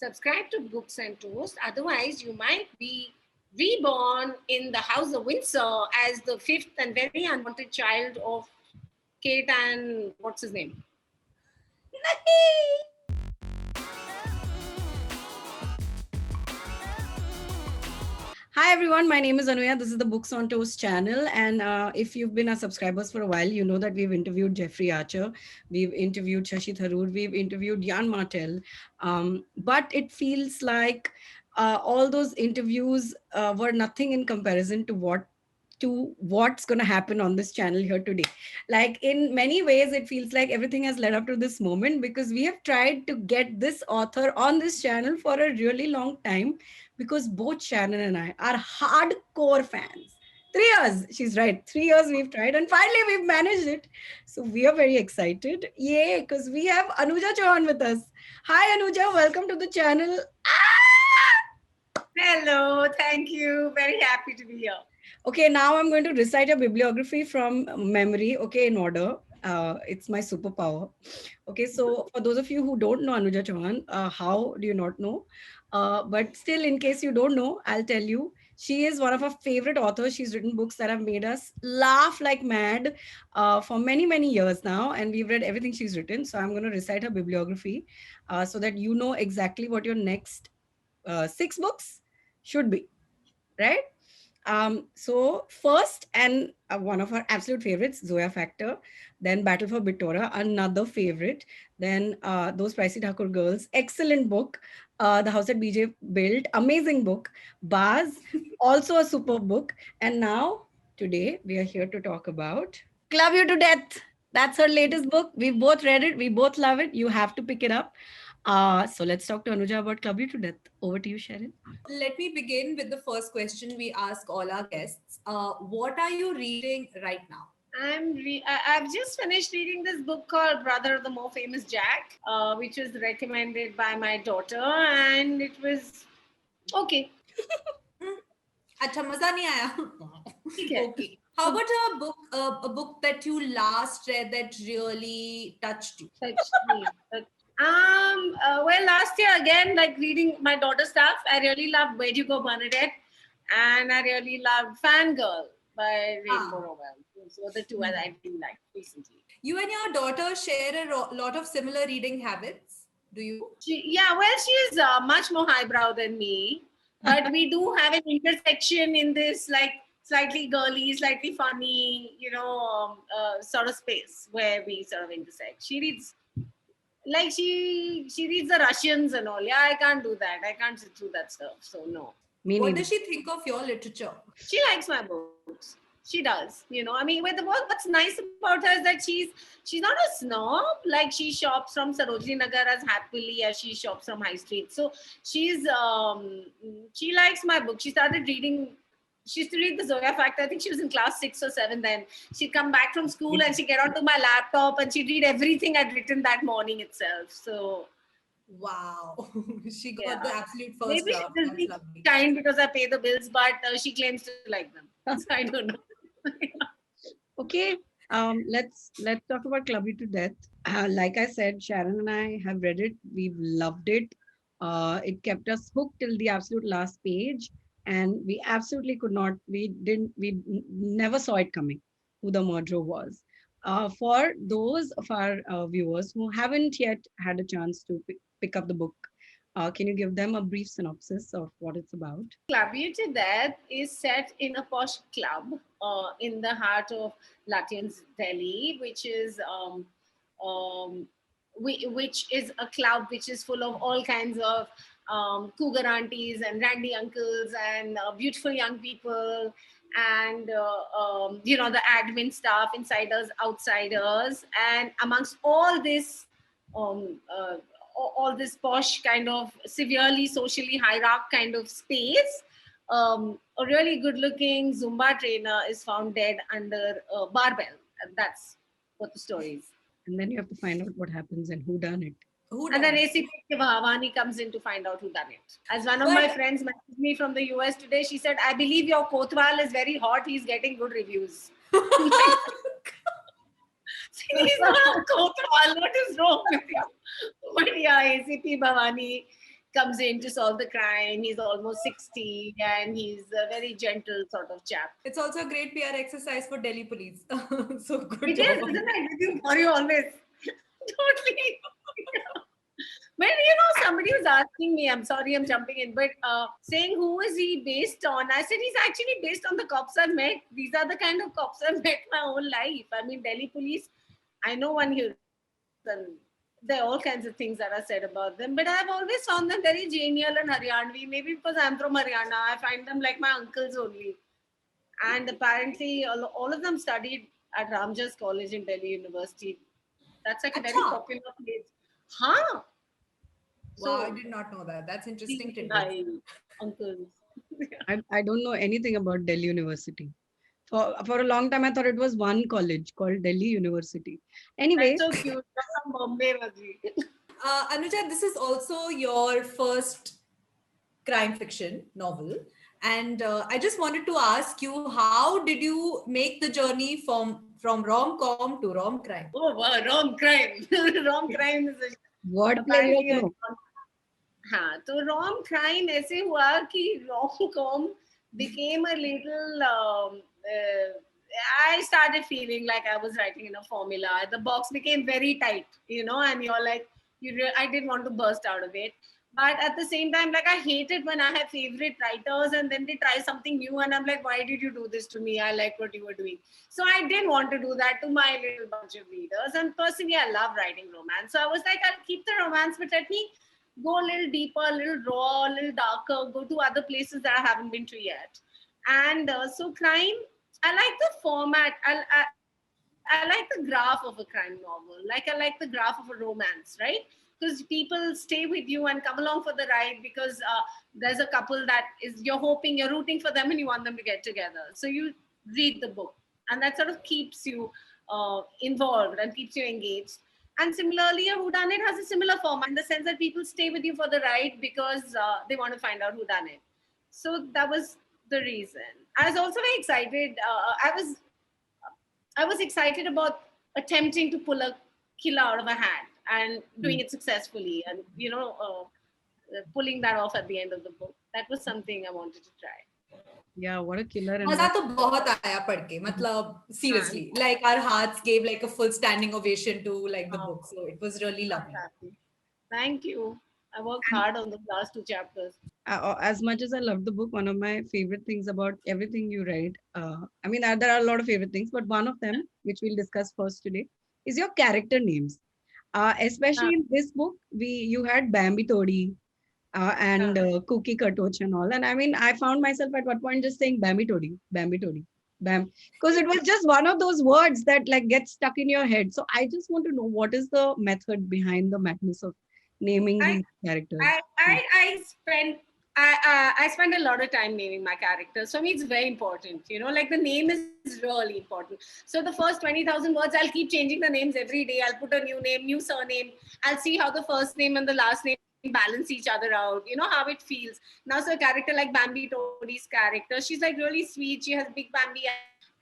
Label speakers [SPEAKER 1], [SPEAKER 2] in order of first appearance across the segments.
[SPEAKER 1] subscribe to Books and Toast. Otherwise, you might be reborn in the House of Windsor as the fifth and very unwanted child of Kate and what's his name?
[SPEAKER 2] Hi everyone, my name is Anuya. This is the Books on Toast channel. And if you've been our subscribers for a while, you know that we've interviewed Jeffrey Archer, we've interviewed Shashi Tharoor, we've interviewed Jan Martel. But it feels like all those interviews were nothing in comparison to what's going to happen on this channel here today. Like in many ways, it feels like everything has led up to this moment because we have tried to get this author on this channel for a really long time because both Shannon and I are hardcore fans. 3 years, she's right. 3 years we've tried, and finally we've managed it. So we are very excited. Yay, because we have Anuja Chauhan with us. Hi, Anuja. Welcome to the channel.
[SPEAKER 1] Hello, thank you. Very happy to be here.
[SPEAKER 2] Okay, now I'm going to recite a bibliography from memory, okay, in order. It's my superpower. Okay, so for those of you who don't know Anuja Chauhan, how do you not know? But still, in case you don't know, I'll tell you. She is one of our favorite authors. She's written books that have made us laugh like mad for many, many years now. And we've read everything she's written. So I'm going to recite her bibliography so that you know exactly what your next 6 books should be, right? So first, and one of our absolute favorites, Zoya Factor, then Battle for Bittora, another favorite, then Those Pricey Thakur Girls, excellent book, The House That BJ Built, amazing book, Baz, also a superb book, and now today we are here to talk about Club You to Death. That's her latest book. We both read it. We both love it. You have to pick it up. So let's talk to Anuja about Club You to Death. Over to you, Sharon.
[SPEAKER 3] Let me begin with the first question we ask all our guests. What are you reading right now?
[SPEAKER 1] I've just finished reading this book called Brother of the More Famous Jack, which was recommended by my daughter, and it was okay.
[SPEAKER 3] अच्छा मजा नहीं आया okay. How about a book that you last read that really touched you?
[SPEAKER 1] Touched me. Well, last year again, like reading my daughter's stuff, I really loved Where You Go, Bernadette, and I really loved Fangirl by Rainbow Rowell. Those were the two that I really liked recently.
[SPEAKER 3] You and your daughter share a lot of similar reading habits. Do you?
[SPEAKER 1] She's much more highbrow than me, but we do have an intersection in this like slightly girly, slightly funny, sort of space where we sort of intersect. She reads like she reads the Russians and all. Yeah, I can't do that. I can't sit through that stuff. So no.
[SPEAKER 3] What does she think of your literature?
[SPEAKER 1] She likes my books. She does. I mean, what's nice about her is that she's not a snob. Like she shops from Sarojini Nagar as happily as she shops from High Street. So she likes my book. She used to read the Zoya Factor. I think she was in class 6 or 7 then. She'd come back from school and she'd get onto my laptop and she'd read everything I'd written that morning itself. So,
[SPEAKER 3] wow. She got the absolute first
[SPEAKER 1] maybe
[SPEAKER 3] draft.
[SPEAKER 1] she'll be kind because I pay the bills, but she claims to like them. So I don't know.
[SPEAKER 2] Okay, let's talk about Club You to Death. Like I said, Sharon and I have read it. We've loved it. It kept us hooked till the absolute last page, and we absolutely could not. Never saw it coming. Who the murderer was. For those of our viewers who haven't yet had a chance to pick up the book, can you give them a brief synopsis of what it's about?
[SPEAKER 1] Club You to Death is set in a posh club in the heart of Lutyens, Delhi, which is a club which is full of all kinds of cougar aunties and randy uncles and beautiful young people and the admin staff, insiders, outsiders, and amongst all this posh kind of severely socially hierarchical kind of space, a really good-looking Zumba trainer is found dead under a barbell. And that's what the story is.
[SPEAKER 2] And then you have to find out what happens and who done it.
[SPEAKER 1] And then ACP Bhavani comes in to find out who done it. As one of my friends messaged me from the US today, she said, I believe your Kotwal is very hot. He's getting good reviews. He's not Kotwal. What is wrong with you? But yeah, ACP Bhavani comes in to solve the crime. He's almost 60 and he's a very gentle sort of chap.
[SPEAKER 3] It's also a great PR exercise for Delhi police. So good
[SPEAKER 1] It
[SPEAKER 3] job.
[SPEAKER 1] is, isn't it? With you for you always. Totally. Well, somebody was asking me, I'm sorry I'm jumping in, but saying who is he based on? I said he's actually based on the cops I've met. These are the kind of cops I've met my whole life. I mean, Delhi police, I know one here, and there are all kinds of things that are said about them, but I've always found them very genial and Haryanvi. Maybe because I'm from Haryana, I find them like my uncles only. And apparently, all of them studied at Ramjas College in Delhi University. That's like a very
[SPEAKER 3] Acha.
[SPEAKER 1] popular place. Huh?
[SPEAKER 3] Wow, I did not know that. That's interesting tidbit.
[SPEAKER 1] Hi, uncles.
[SPEAKER 2] I don't know anything about Delhi University. For a long time, I thought it was one college called Delhi University. Anyway.
[SPEAKER 1] That's so cute. That's from Bombay, Vaji.
[SPEAKER 3] Anuja, this is also your first crime fiction novel. And I just wanted to ask you, how did you make the journey from rom-com to rom-crime?
[SPEAKER 1] Oh, wow, rom-crime. Rom-crime is a...
[SPEAKER 2] What play?
[SPEAKER 1] हाँ तो rom crime ऐसे हुआ कि rom com became a little I started feeling like I was writing in a formula. The box became very tight, and you're like I didn't want to burst out of it, but at the same time, like I hate it when I have favorite writers and then they try something new and I'm like, why did you do this to me? I like what you were doing. So I didn't want to do that to my little bunch of readers, and personally I love writing romance, so I was like, I'll keep the romance, but let me go a little deeper, a little raw, a little darker, go to other places that I haven't been to yet. And so crime, I like the format. I like the graph of a crime novel. Like I like the graph of a romance, right? Because people stay with you and come along for the ride because there's a couple that you're hoping, you're rooting for them and you want them to get together. So you read the book and that sort of keeps you involved and keeps you engaged. And similarly, a whodunit has a similar format in the sense that people stay with you for the ride because they want to find out who done it. So that was the reason. I was also very excited. I was excited about attempting to pull a killer out of a hat and doing it successfully, and pulling that off at the end of the book. That was something I wanted to try.
[SPEAKER 2] Yeah, what a killer.
[SPEAKER 3] मजा तो बहुत आया पढ़ के, मतलब seriously, like our hearts gave like a full standing ovation to like the book, so it was really lovely.
[SPEAKER 1] Thank you. I worked hard on the last 2 chapters.
[SPEAKER 2] As much as I love the book, one of my favorite things about everything you write, I mean, there are a lot of favorite things, but one of them, which we'll discuss first today, is your character names. Especially in this book, you had Bambi Todi, and Cookie Katoch and all. And I mean, I found myself at one point just saying Bambi Todi, Bam, because it was just one of those words that like gets stuck in your head. So I just want to know, what is the method behind the madness of naming these characters?
[SPEAKER 1] I spend a lot of time naming my characters. So, I mean, it's very important, like the name is really important. So the first 20,000 words, I'll keep changing the names every day. I'll put a new name, new surname. I'll see how the first name and the last name balance each other out, how it feels. Now, so a character like Bambi Todi's character, she's like really sweet. She has big Bambi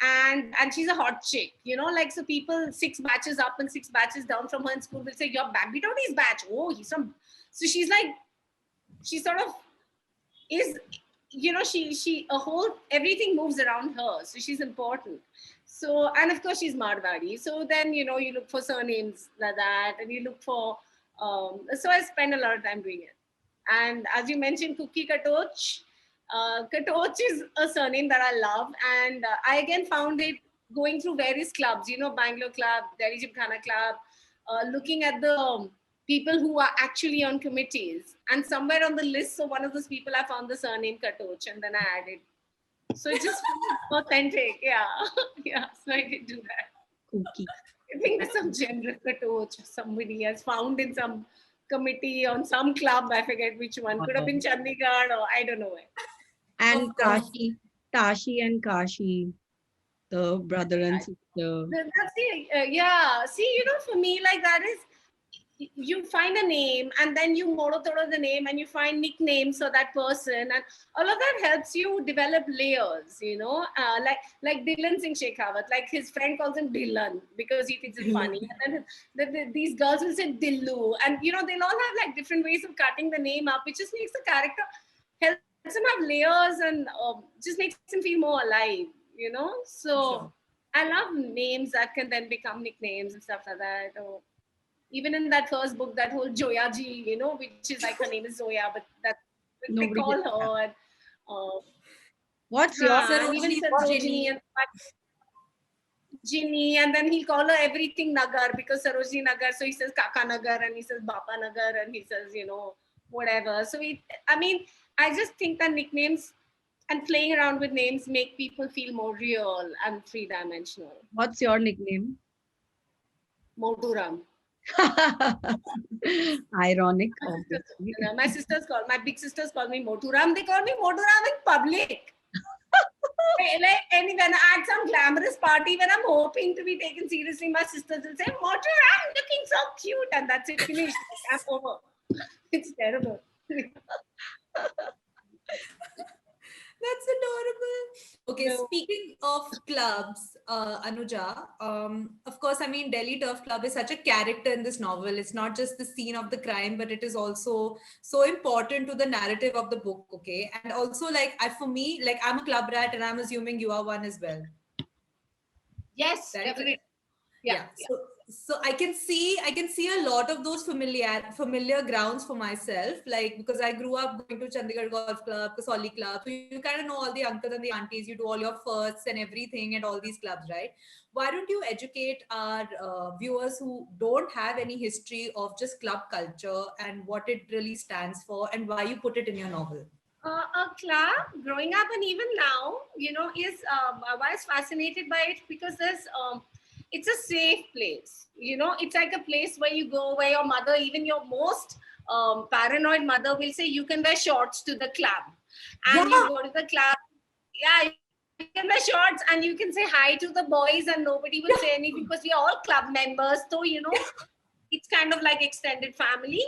[SPEAKER 1] and she's a hot chick, like, so people 6 batches up and 6 batches down from her in school will say, you're Bambi Todi's batch. Oh, he's from... So she's like, she sort of is, she a whole, everything moves around her. So she's important. So, and of course she's Marwari. So then, you look for surnames like that, and you look for, so I spend a lot of time doing it. And as you mentioned, Cookie Katoch. Katoch is a surname that I love. And I again found it going through various clubs, Bangalore Club, Delhi Gymkhana Club, looking at the people who are actually on committees. And somewhere on the list, so one of those people, I found the surname Katoch, and then I added. So it's just authentic. Yeah. Yeah. So I did do that.
[SPEAKER 2] Cookie.
[SPEAKER 1] I think there's some general Katoch somebody has found in some committee on some club. I forget which one. Could have been Chandigarh or I don't know where.
[SPEAKER 2] And Tashi and Kashi, the brother and sister.
[SPEAKER 1] That's it. Yeah. See, for me, like that is, you find a name and then you monotodo the name and you find nicknames for that person, and all of that helps you develop layers, like Dylan Singh Shekhawat, like his friend calls him Dylan because he thinks it's funny, and then these girls will say Dillu, and they'll all have like different ways of cutting the name up, which just makes the character, helps him have layers, and just makes him feel more alive, so
[SPEAKER 3] Sure.
[SPEAKER 1] I love names that can then become nicknames and stuff like that. Or even in that first book, that whole Joya ji, which is like her name is Zoya, but that they
[SPEAKER 2] Nobody
[SPEAKER 1] call
[SPEAKER 2] gets that.
[SPEAKER 1] her. And, uh,
[SPEAKER 2] What's your
[SPEAKER 1] and even
[SPEAKER 3] Sarojini,
[SPEAKER 1] Sarojini
[SPEAKER 3] Ginny.
[SPEAKER 1] and Ginny, and then he'll call her everything Nagar because Sarojini Nagar. So he says Kaka Nagar, and he says Bapa Nagar, and he says, whatever. So I just think that nicknames and playing around with names make people feel more real and three-dimensional.
[SPEAKER 2] What's your nickname?
[SPEAKER 1] Moturam.
[SPEAKER 2] Ironic, obviously.
[SPEAKER 1] My big sisters call me Moturam. They call me Moturam in public. When at some glamorous party, when I'm hoping to be taken seriously, my sisters will say, Moturam, looking so cute. And that's it, finished. I'm over. It's terrible.
[SPEAKER 3] That's adorable. Okay,
[SPEAKER 1] No.
[SPEAKER 3] speaking of clubs, Anuja, of course, I mean, Delhi Turf Club is such a character in this novel. It's not just the scene of the crime, but it is also so important to the narrative of the book. Okay, and also for me, like I'm a club rat, and I'm assuming you are one as well.
[SPEAKER 1] Yes,
[SPEAKER 3] Right?
[SPEAKER 1] definitely. Yeah.
[SPEAKER 3] So I can see a lot of those familiar grounds for myself, like because I grew up going to Chandigarh Golf Club, Kasoli Club, so you kind of know all the uncles and the aunties, you do all your firsts and everything at all these clubs, right? Why don't you educate our viewers who don't have any history of just club culture and what it really stands for and why you put it in your novel?
[SPEAKER 1] A club, growing up and even now, is I was fascinated by it because it's a safe place. It's like a place where you go, where your mother, even your most paranoid mother, will say you can wear shorts to the club, and you go to the club. Yeah, you can wear shorts and you can say hi to the boys, and nobody will say anything because we are all club members. So it's kind of like extended family.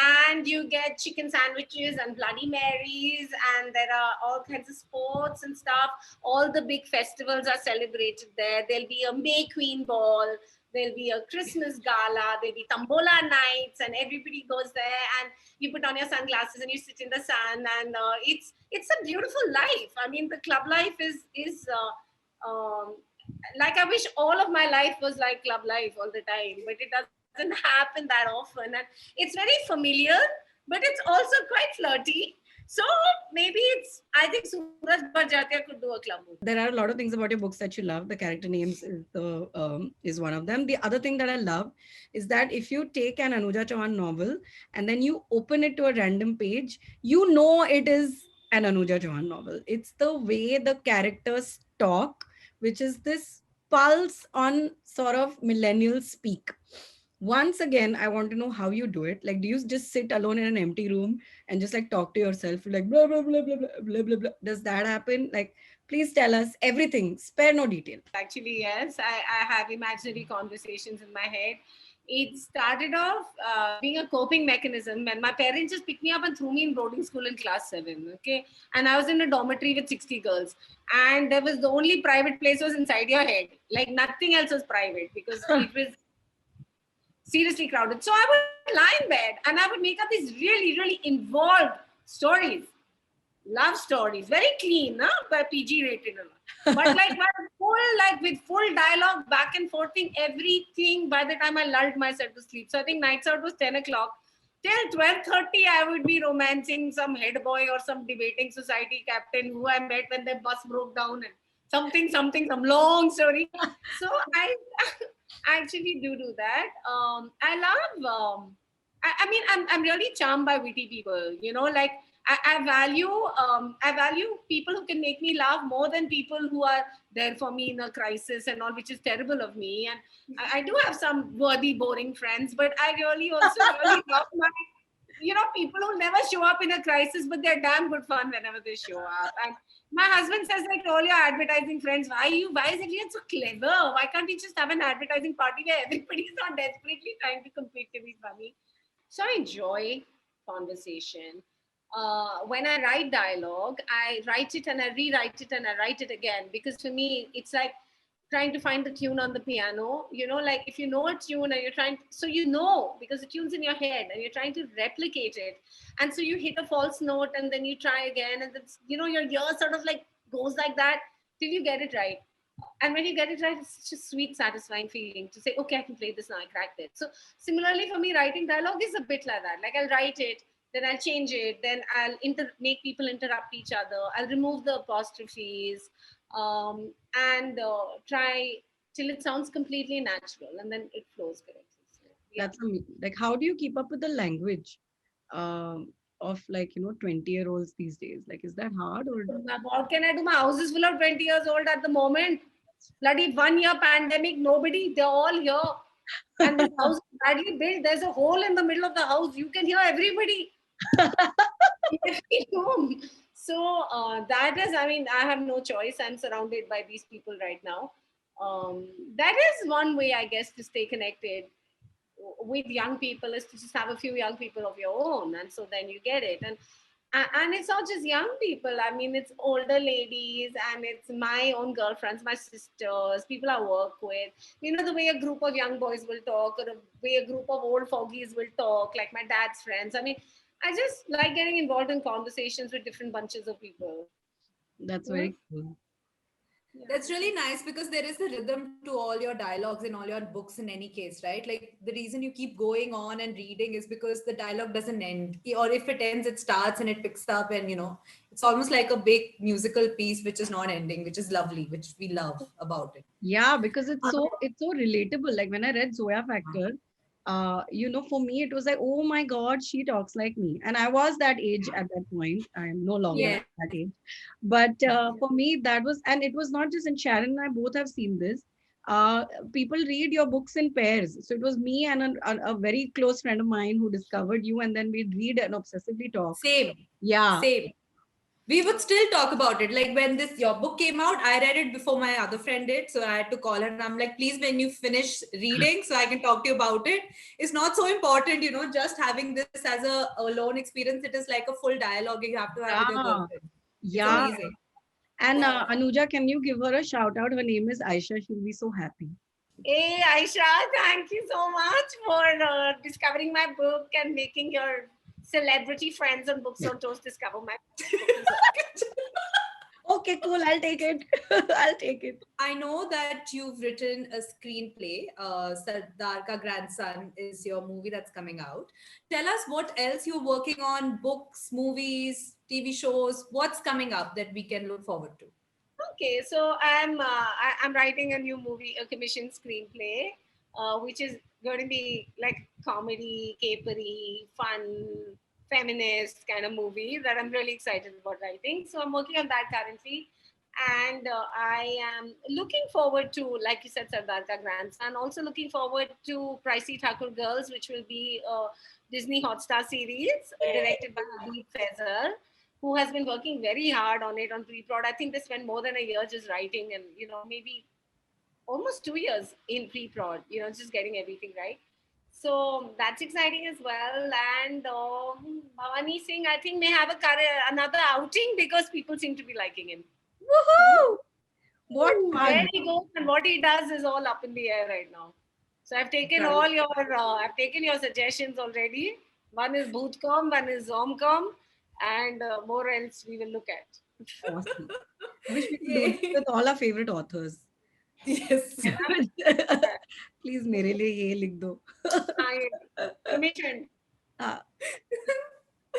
[SPEAKER 1] And you get chicken sandwiches and Bloody Marys, and there are all kinds of sports and stuff. All the big festivals are celebrated there. There'll be a May Queen ball, there'll be a Christmas gala, there'll be Tambola nights, and everybody goes there, and you put on your sunglasses and you sit in the sun, and it's a beautiful life. I mean, the club life is like, I wish all of my life was like club life all the time, but it doesn't happen that often, and it's very familiar, but it's also quite flirty. So maybe I think Suraj Bhajatia could do a club movie.
[SPEAKER 2] There are a lot of things about your books that you love. The character names is one of them. The other thing that I love is that if you take an Anuja Chauhan novel and then you open it to a random page, you know it is an Anuja Chauhan novel. It's the way the characters talk, which is this pulse on sort of millennial speak. Once again, I want to know how you do it. Like, do you just sit alone in an empty room and just like talk to yourself, like blah blah blah blah blah blah blah blah? Does that happen? Like, please tell us everything. Spare no detail.
[SPEAKER 1] Actually, yes, I have imaginary conversations in my head. It started off being a coping mechanism, and my parents just picked me up and threw me in boarding school in class 7. Okay, and I was in a dormitory with 60 girls, and there was the only private place was inside your head. Like nothing else was private because it was seriously crowded. So I would lie in bed and I would make up these really, really involved stories, love stories, very clean, but PG rated. But with full dialogue, back and forth, everything. By the time I lulled myself to sleep, so I think Nights Out was 10 o'clock. Till 12:30, I would be romancing some head boy or some debating society captain who I met when their bus broke down, and some long story. So I actually do that. I love. I mean, I'm really charmed by witty people. Like I value people who can make me laugh more than people who are there for me in a crisis and all, which is terrible of me. And I do have some worthy, boring friends, but I really also really love you know, people who never show up in a crisis, but they're damn good fun whenever they show up. And my husband says, like all your advertising friends, why is everyone so clever? Why can't you just have an advertising party where everybody's not desperately trying to compete to be funny? So I enjoy conversation. When I write dialogue, I write it and I rewrite it and I write it again, because for me, it's like trying to find the tune on the piano. You know, like if you know a tune and you're trying, so you know, because the tune's in your head and you're trying to replicate it. And so you hit a false note and then you try again. And that's, you know, your ear sort of like goes like that till you get it right. And when you get it right, it's such a sweet, satisfying feeling to say, okay, I can play this now, I cracked it. So similarly for me, writing dialogue is a bit like that. Like I'll write it, then I'll change it, then I'll make people interrupt each other, I'll remove the apostrophes, and try till it sounds completely natural, and then it flows correctly. So, yeah.
[SPEAKER 2] That's like, how do you keep up with the language of, like, 20-year-olds these days? Like, is that hard or?
[SPEAKER 1] What can I do? My house is full of 20 years old at the moment. Bloody 1 year pandemic, nobody, they're all here. And this house is badly built. There's a hole in the middle of the house. You can hear everybody. So that is, I mean, I have no choice. I'm surrounded by these people right now. That is one way, I guess, to stay connected with young people, is to just have a few young people of your own. And so then you get it. And it's not just young people. I mean, it's older ladies, and it's my own girlfriends, my sisters, people I work with. You know, the way a group of young boys will talk, or the way a group of old fogies will talk, like my dad's friends. I mean, I just like getting involved in conversations with different bunches of people.
[SPEAKER 2] That's very cool.
[SPEAKER 1] Yeah.
[SPEAKER 3] That's really nice, because there is a rhythm to all your dialogues in all your books in any case, right? Like the reason you keep going on and reading is because the dialogue doesn't end. Or if it ends, it starts and it picks up, and it's almost like a big musical piece which is not ending, which is lovely, which we love about it.
[SPEAKER 2] Yeah, because it's so relatable. Like when I read Zoya Factor, for me it was like, oh my God, she talks like me. And I was that age at that point. I am no longer
[SPEAKER 3] Yeah.
[SPEAKER 2] that age. But for me, that was, and it was not just, and Sharon and I both have seen this. People read your books in pairs. So it was me and a very close friend of mine who discovered you, and then we'd read and obsessively talk.
[SPEAKER 3] Same.
[SPEAKER 2] Yeah.
[SPEAKER 3] Same. We would still talk about it. Like when your book came out, I read it before my other friend did. So I had to call her and I'm like, please, when you finish reading, so I can talk to you about it. It's not so important, just having this as a lone experience. It is like a full dialogue you have to have with your girlfriend.
[SPEAKER 2] Yeah.
[SPEAKER 3] It's amazing.
[SPEAKER 2] And Anuja, can you give her a shout out? Her name is Aisha. She'll be so happy.
[SPEAKER 1] Hey, Aisha, thank you so much for discovering my book and making your celebrity friends on Books on Toast discover my book.
[SPEAKER 2] Okay, cool. I'll take it. I'll take it.
[SPEAKER 3] I know that you've written a screenplay. Sardar Ka Grandson is your movie that's coming out. Tell us what else you're working on, books, movies, TV shows. What's coming up that we can look forward to?
[SPEAKER 1] Okay, so I'm writing a new movie, a commissioned screenplay, which is going to be like comedy, capery, fun, feminist kind of movie that I'm really excited about writing. So I'm working on that currently, and I am looking forward to, like you said, Sardar Ka Grandson. Also looking forward to Pricey Thakur Girls, which will be a Disney Hotstar series directed by Habib Faisal, who has been working very hard on it on pre-prod. I think they spent more than a year just writing, and maybe almost 2 years in pre-prod, just getting everything right. So that's exciting as well. And Bhavani Singh, I think, may have another outing because people seem to be liking him.
[SPEAKER 2] Woohoo! What fun.
[SPEAKER 1] Where he goes and what he does is all up in the air right now. So I've taken all your suggestions already. One is Bhootcom, one is Zomcom, and more else we will look at.
[SPEAKER 2] Awesome. I wish we could do this with all our favorite authors.
[SPEAKER 3] Yes.
[SPEAKER 2] Please, मेरे लिए ये लिख दो.
[SPEAKER 1] Commissioned.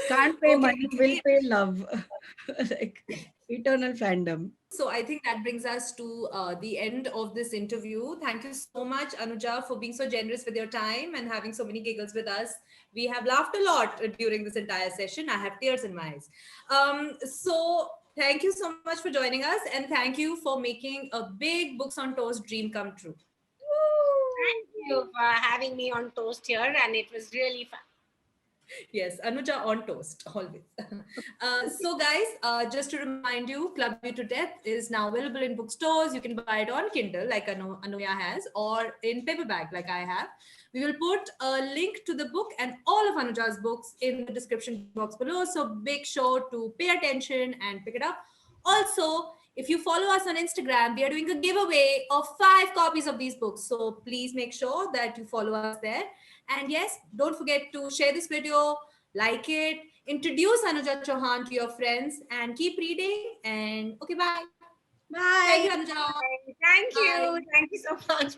[SPEAKER 2] Can't pay money, will pay love. Like eternal fandom.
[SPEAKER 3] So I think that brings us to the end of this interview. Thank you so much, Anuja, for being so generous with your time and having so many giggles with us. We have laughed a lot during this entire session. I have tears in my eyes. So thank you so much for joining us, and thank you for making a big Books on Toast dream come true.
[SPEAKER 1] Thank you for having me on Toast here, and it was really fun.
[SPEAKER 3] Yes, Anuja on toast, always. So, guys, just to remind you, Club You to Death is now available in bookstores. You can buy it on Kindle, like Anuya has, or in paperback, like I have. We will put a link to the book and all of Anuja's books in the description box below. So, make sure to pay attention and pick it up. Also, if you follow us on Instagram, we are doing a giveaway of 5 copies of these books. So, please make sure that you follow us there. And yes, don't forget to share this video, like it, introduce Anuja Chauhan to your friends, and keep reading. And okay, bye. Thank
[SPEAKER 1] Bye.
[SPEAKER 3] you, Anuja.
[SPEAKER 1] Thank
[SPEAKER 3] Bye.
[SPEAKER 1] you. Thank you so much.